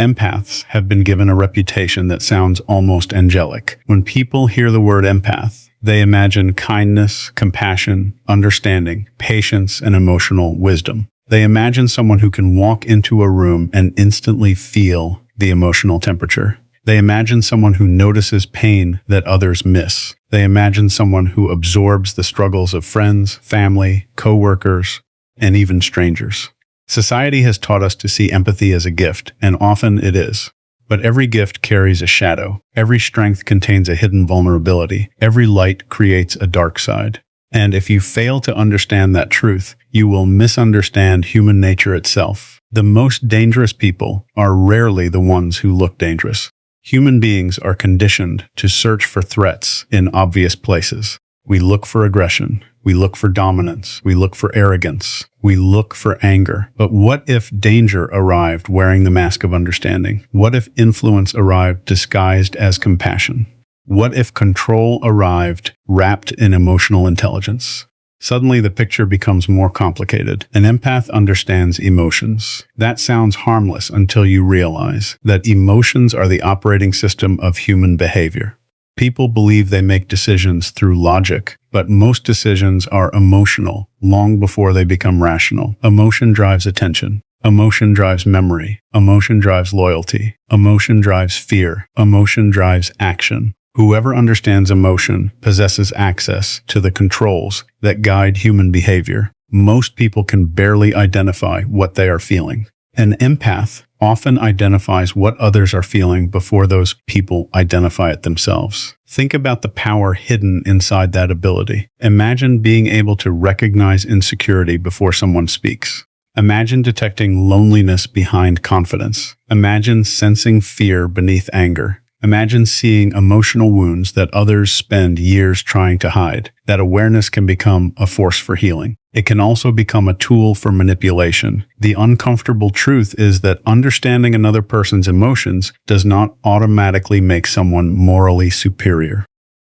Empaths have been given a reputation that sounds almost angelic. When people hear the word empath, they imagine kindness, compassion, understanding, patience, and emotional wisdom. They imagine someone who can walk into a room and instantly feel the emotional temperature. They imagine someone who notices pain that others miss. They imagine someone who absorbs the struggles of friends, family, coworkers, and even strangers. Society has taught us to see empathy as a gift, and often it is. But every gift carries a shadow. Every strength contains a hidden vulnerability. Every light creates a dark side. And if you fail to understand that truth, you will misunderstand human nature itself. The most dangerous people are rarely the ones who look dangerous. Human beings are conditioned to search for threats in obvious places. We look for aggression. We look for dominance. We look for arrogance. We look for anger. But what if danger arrived wearing the mask of understanding? What if influence arrived disguised as compassion? What if control arrived wrapped in emotional intelligence? Suddenly, the picture becomes more complicated. An empath understands emotions. That sounds harmless until you realize that emotions are the operating system of human behavior. People believe they make decisions through logic, but most decisions are emotional long before they become rational. Emotion drives attention. Emotion drives memory. Emotion drives loyalty. Emotion drives fear. Emotion drives action. Whoever understands emotion possesses access to the controls that guide human behavior. Most people can barely identify what they are feeling. An empath often identifies what others are feeling before those people identify it themselves. Think about the power hidden inside that ability. Imagine being able to recognize insecurity before someone speaks. Imagine detecting loneliness behind confidence. Imagine sensing fear beneath anger. Imagine seeing emotional wounds that others spend years trying to hide. That awareness can become a force for healing. It can also become a tool for manipulation. The uncomfortable truth is that understanding another person's emotions does not automatically make someone morally superior.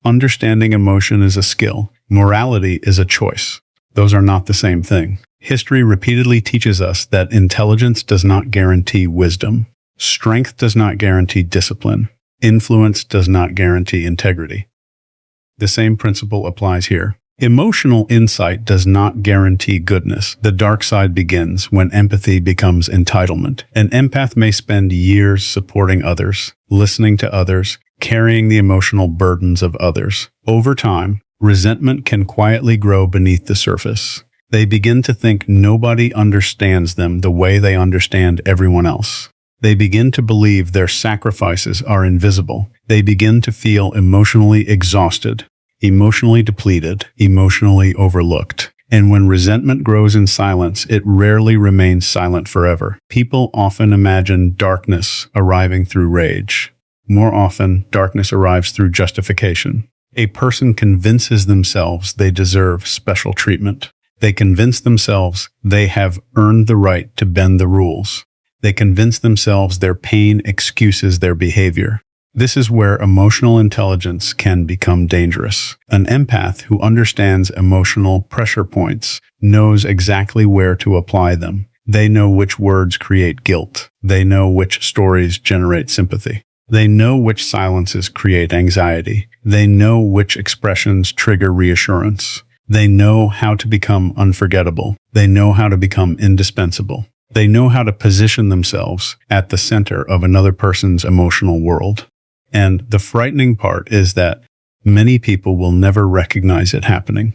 Understanding emotion is a skill. Morality is a choice. Those are not the same thing. History repeatedly teaches us that intelligence does not guarantee wisdom. Strength does not guarantee discipline. Influence does not guarantee integrity. The same principle applies here. Emotional insight does not guarantee goodness. The dark side begins when empathy becomes entitlement. An empath may spend years supporting others, listening to others, carrying the emotional burdens of others. Over time, resentment can quietly grow beneath the surface. They begin to think nobody understands them the way they understand everyone else. They begin to believe their sacrifices are invisible. They begin to feel emotionally exhausted, emotionally depleted, emotionally overlooked. And when resentment grows in silence, it rarely remains silent forever. People often imagine darkness arriving through rage. More often, darkness arrives through justification. A person convinces themselves they deserve special treatment. They convince themselves they have earned the right to bend the rules. They convince themselves their pain excuses their behavior. This is where emotional intelligence can become dangerous. An empath who understands emotional pressure points knows exactly where to apply them. They know which words create guilt. They know which stories generate sympathy. They know which silences create anxiety. They know which expressions trigger reassurance. They know how to become unforgettable. They know how to become indispensable. They know how to position themselves at the center of another person's emotional world. And the frightening part is that many people will never recognize it happening.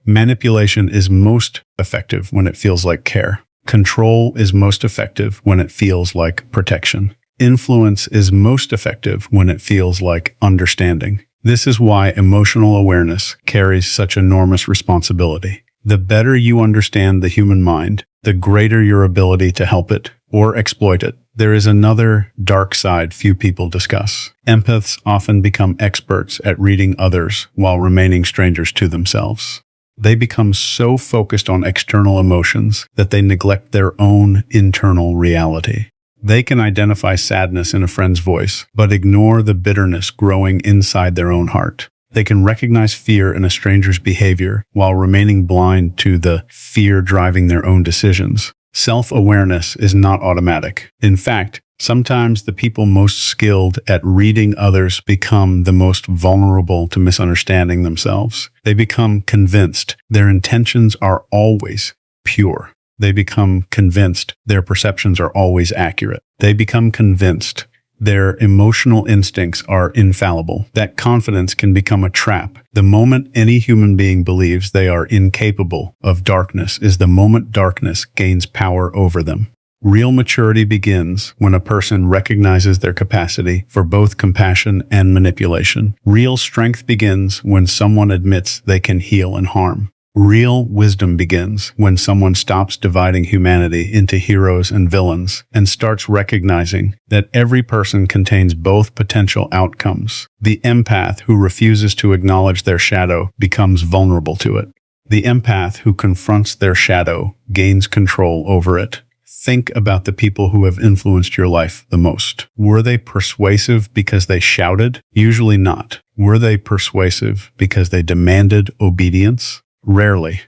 Manipulation is most effective when it feels like care. Control is most effective when it feels like protection. Influence is most effective when it feels like understanding. This is why emotional awareness carries such enormous responsibility. The better you understand the human mind, the greater your ability to help it or exploit it. There is another dark side few people discuss. Empaths often become experts at reading others while remaining strangers to themselves. They become so focused on external emotions that they neglect their own internal reality. They can identify sadness in a friend's voice, but ignore the bitterness growing inside their own heart. They can recognize fear in a stranger's behavior while remaining blind to the fear driving their own decisions. Self-awareness is not automatic. In fact, sometimes the people most skilled at reading others become the most vulnerable to misunderstanding themselves. They become convinced their intentions are always pure. They become convinced their perceptions are always accurate. They become convinced their emotional instincts are infallible. That confidence can become a trap. The moment any human being believes they are incapable of darkness is the moment darkness gains power over them. Real maturity begins when a person recognizes their capacity for both compassion and manipulation. Real strength begins when someone admits they can heal and harm. Real wisdom begins when someone stops dividing humanity into heroes and villains and starts recognizing that every person contains both potential outcomes. The empath who refuses to acknowledge their shadow becomes vulnerable to it. The empath who confronts their shadow gains control over it. Think about the people who have influenced your life the most. Were they persuasive because they shouted? Usually not. Were they persuasive because they demanded obedience? Rarely.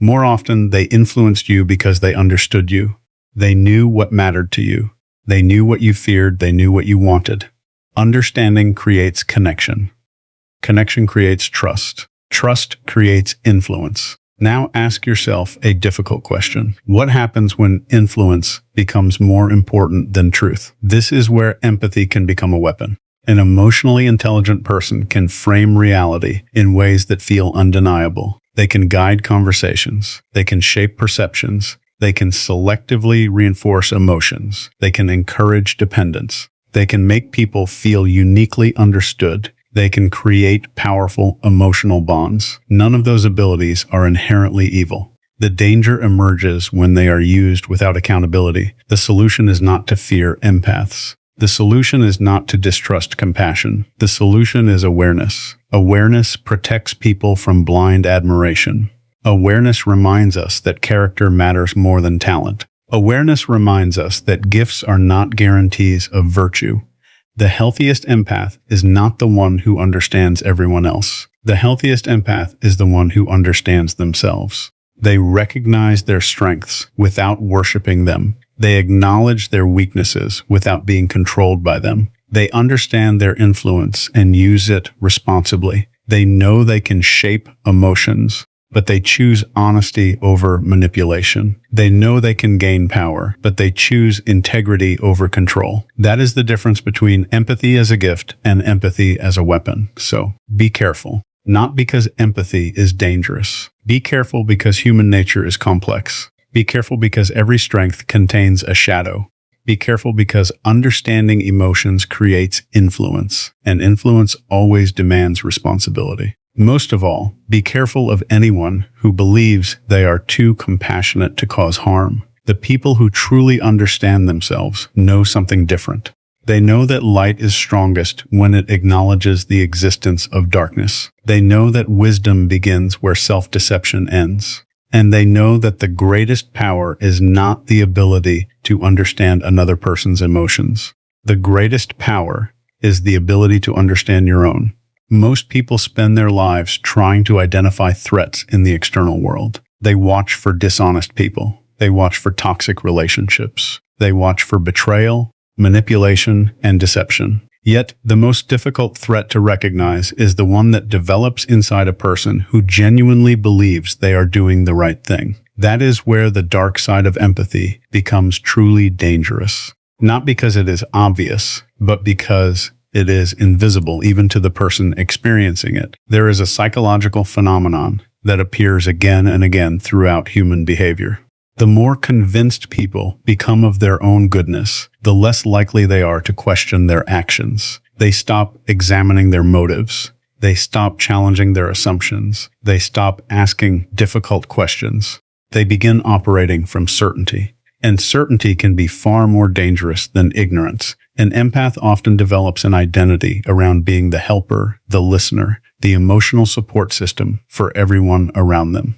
More often, they influenced you because they understood you. They knew what mattered to you. They knew what you feared. They knew what you wanted. Understanding creates connection. Connection creates trust. Trust creates influence. Now ask yourself a difficult question. What happens when influence becomes more important than truth? This is where empathy can become a weapon. An emotionally intelligent person can frame reality in ways that feel undeniable. They can guide conversations. They can shape perceptions. They can selectively reinforce emotions. They can encourage dependence. They can make people feel uniquely understood. They can create powerful emotional bonds. None of those abilities are inherently evil. The danger emerges when they are used without accountability. The solution is not to fear empaths. The solution is not to distrust compassion. The solution is awareness. Awareness protects people from blind admiration. Awareness reminds us that character matters more than talent. Awareness reminds us that gifts are not guarantees of virtue. The healthiest empath is not the one who understands everyone else. The healthiest empath is the one who understands themselves. They recognize their strengths without worshiping them. They acknowledge their weaknesses without being controlled by them. They understand their influence and use it responsibly. They know they can shape emotions, but they choose honesty over manipulation. They know they can gain power, but they choose integrity over control. That is the difference between empathy as a gift and empathy as a weapon. So be careful. Not because empathy is dangerous. Be careful because human nature is complex. Be careful because every strength contains a shadow. Be careful because understanding emotions creates influence, and influence always demands responsibility. Most of all, be careful of anyone who believes they are too compassionate to cause harm. The people who truly understand themselves know something different. They know that light is strongest when it acknowledges the existence of darkness. They know that wisdom begins where self-deception ends. And they know that the greatest power is not the ability to understand another person's emotions. The greatest power is the ability to understand your own. Most people spend their lives trying to identify threats in the external world. They watch for dishonest people. They watch for toxic relationships. They watch for betrayal, manipulation, and deception. Yet, the most difficult threat to recognize is the one that develops inside a person who genuinely believes they are doing the right thing. That is where the dark side of empathy becomes truly dangerous. Not because it is obvious, but because it is invisible even to the person experiencing it. There is a psychological phenomenon that appears again and again throughout human behavior. The more convinced people become of their own goodness, the less likely they are to question their actions. They stop examining their motives. They stop challenging their assumptions. They stop asking difficult questions. They begin operating from certainty. And certainty can be far more dangerous than ignorance. An empath often develops an identity around being the helper, the listener, the emotional support system for everyone around them.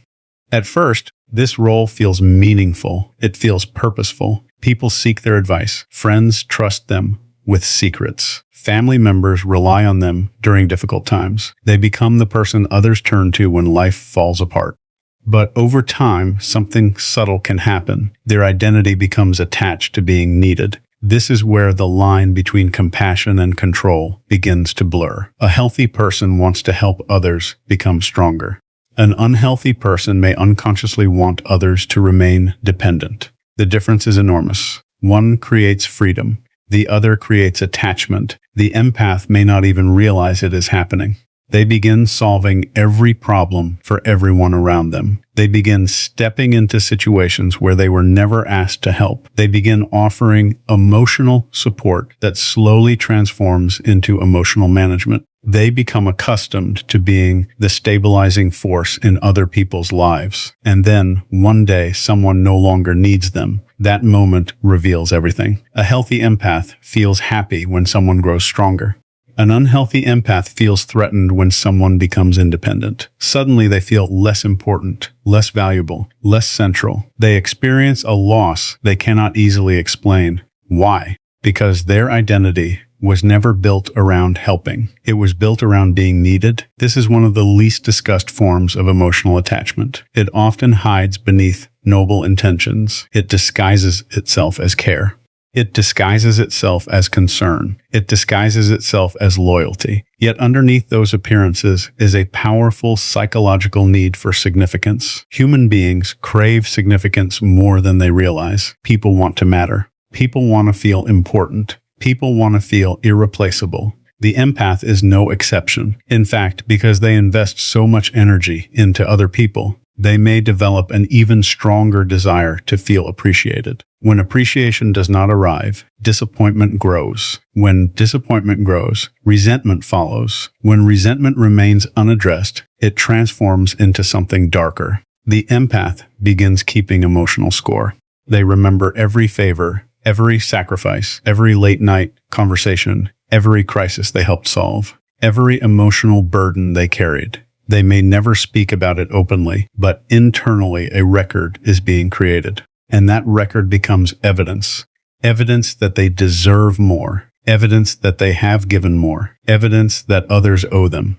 At first, this role feels meaningful. It feels purposeful. People seek their advice. Friends trust them with secrets. Family members rely on them during difficult times. They become the person others turn to when life falls apart. But over time, something subtle can happen. Their identity becomes attached to being needed. This is where the line between compassion and control begins to blur. A healthy person wants to help others become stronger. An unhealthy person may unconsciously want others to remain dependent. The difference is enormous. One creates freedom. The other creates attachment. The empath may not even realize it is happening. They begin solving every problem for everyone around them. They begin stepping into situations where they were never asked to help. They begin offering emotional support that slowly transforms into emotional management. They become accustomed to being the stabilizing force in other people's lives. And then, one day, someone no longer needs them. That moment reveals everything. A healthy empath feels happy when someone grows stronger. An unhealthy empath feels threatened when someone becomes independent. Suddenly they feel less important, less valuable, less central. They experience a loss they cannot easily explain. Why? Because their identity was never built around helping. It was built around being needed. This is one of the least discussed forms of emotional attachment. It often hides beneath noble intentions. It disguises itself as care. It disguises itself as concern. It disguises itself as loyalty. Yet underneath those appearances is a powerful psychological need for significance. Human beings crave significance more than they realize. People want to matter. People want to feel important. People want to feel irreplaceable. The empath is no exception. In fact, because they invest so much energy into other people, they may develop an even stronger desire to feel appreciated. When appreciation does not arrive, disappointment grows. When disappointment grows, resentment follows. When resentment remains unaddressed, it transforms into something darker. The empath begins keeping emotional score. They remember every favor, every sacrifice, every late-night conversation, every crisis they helped solve, every emotional burden they carried. They may never speak about it openly, but internally a record is being created. And that record becomes evidence. Evidence that they deserve more. Evidence that they have given more. Evidence that others owe them.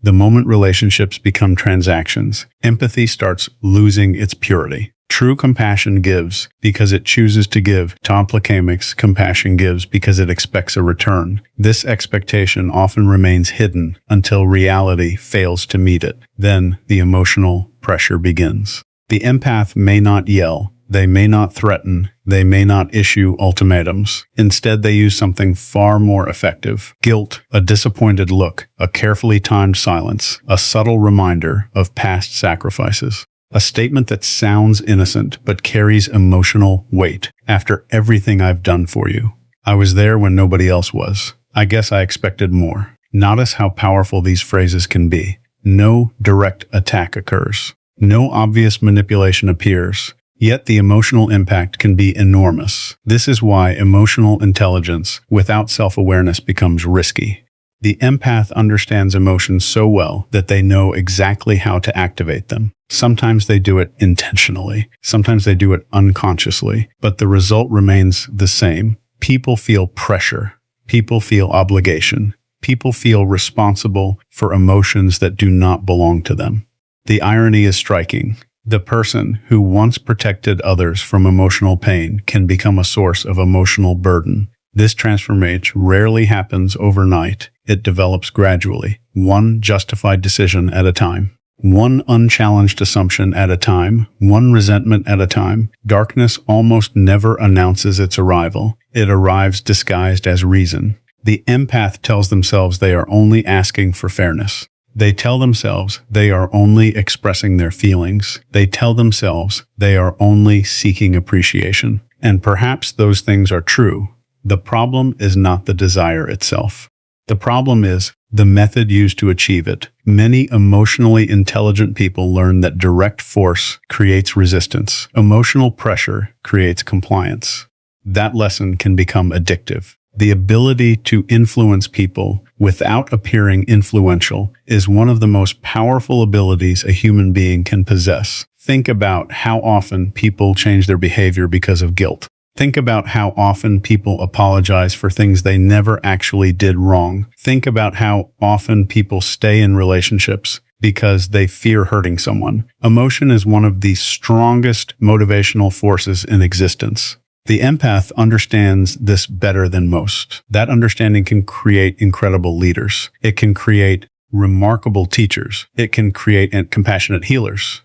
The moment relationships become transactions, empathy starts losing its purity. True compassion gives because it chooses to give. Compassion compassion gives because it expects a return. This expectation often remains hidden until reality fails to meet it. Then the emotional pressure begins. The empath may not yell. They may not threaten. They may not issue ultimatums. Instead, they use something far more effective. Guilt, a disappointed look, a carefully timed silence, a subtle reminder of past sacrifices. A statement that sounds innocent but carries emotional weight. After everything I've done for you, I was there when nobody else was. I guess I expected more. Notice how powerful these phrases can be. No direct attack occurs. No obvious manipulation appears. Yet the emotional impact can be enormous. This is why emotional intelligence without self-awareness becomes risky. The empath understands emotions so well that they know exactly how to activate them. Sometimes they do it intentionally. Sometimes they do it unconsciously. But the result remains the same. People feel pressure. People feel obligation. People feel responsible for emotions that do not belong to them. The irony is striking. The person who once protected others from emotional pain can become a source of emotional burden. This transformation rarely happens overnight. It develops gradually, one justified decision at a time, one unchallenged assumption at a time, one resentment at a time. Darkness almost never announces its arrival. It arrives disguised as reason. The empath tells themselves they are only asking for fairness. They tell themselves they are only expressing their feelings. They tell themselves they are only seeking appreciation. And perhaps those things are true. The problem is not the desire itself. The problem is the method used to achieve it. Many emotionally intelligent people learn that direct force creates resistance. Emotional pressure creates compliance. That lesson can become addictive. The ability to influence people without appearing influential is one of the most powerful abilities a human being can possess. Think about how often people change their behavior because of guilt. Think about how often people apologize for things they never actually did wrong. Think about how often people stay in relationships because they fear hurting someone. Emotion is one of the strongest motivational forces in existence. The empath understands this better than most. That understanding can create incredible leaders. It can create remarkable teachers. It can create compassionate healers.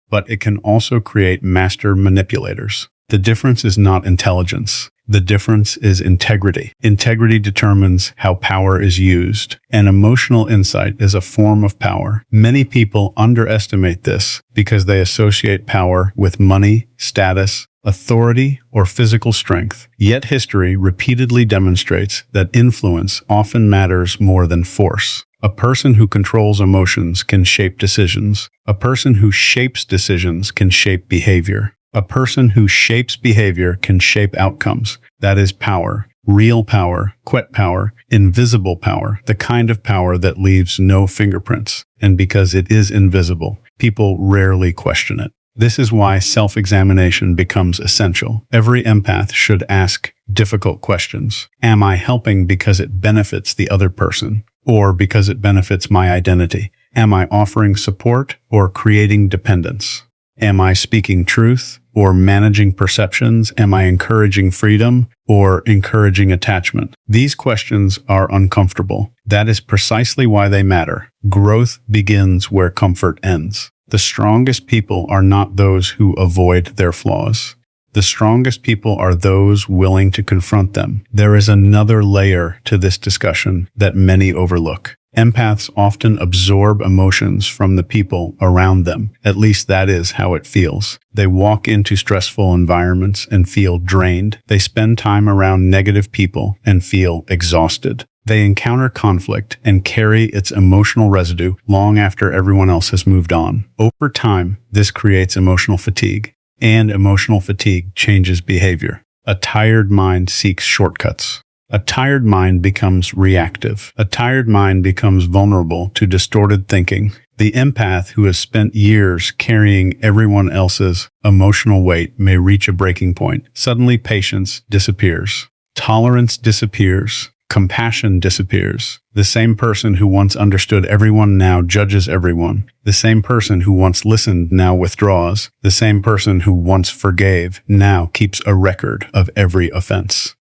But it can also create master manipulators. The difference is not intelligence. The difference is integrity. Integrity determines how power is used, and emotional insight is a form of power. Many people underestimate this because they associate power with money, status, authority, or physical strength. Yet history repeatedly demonstrates that influence often matters more than force. A person who controls emotions can shape decisions. A person who shapes decisions can shape behavior. A person who shapes behavior can shape outcomes. That is power. Real power, quiet power, invisible power, the kind of power that leaves no fingerprints. And because it is invisible, people rarely question it. This is why self-examination becomes essential. Every empath should ask difficult questions. Am I helping because it benefits the other person, or because it benefits my identity? Am I offering support or creating dependence? Am I speaking truth or managing perceptions? Am I encouraging freedom or encouraging attachment? These questions are uncomfortable. That is precisely why they matter. Growth begins where comfort ends. The strongest people are not those who avoid their flaws. The strongest people are those willing to confront them. There is another layer to this discussion that many overlook. Empaths often absorb emotions from the people around them. At least that is how it feels. They walk into stressful environments and feel drained. They spend time around negative people and feel exhausted. They encounter conflict and carry its emotional residue long after everyone else has moved on. Over time, this creates emotional fatigue, and emotional fatigue changes behavior. A tired mind seeks shortcuts. A tired mind becomes reactive. A tired mind becomes vulnerable to distorted thinking. The empath who has spent years carrying everyone else's emotional weight may reach a breaking point. Suddenly, patience disappears. Tolerance disappears. Compassion disappears. The same person who once understood everyone now judges everyone. The same person who once listened now withdraws. The same person who once forgave now keeps a record of every offense.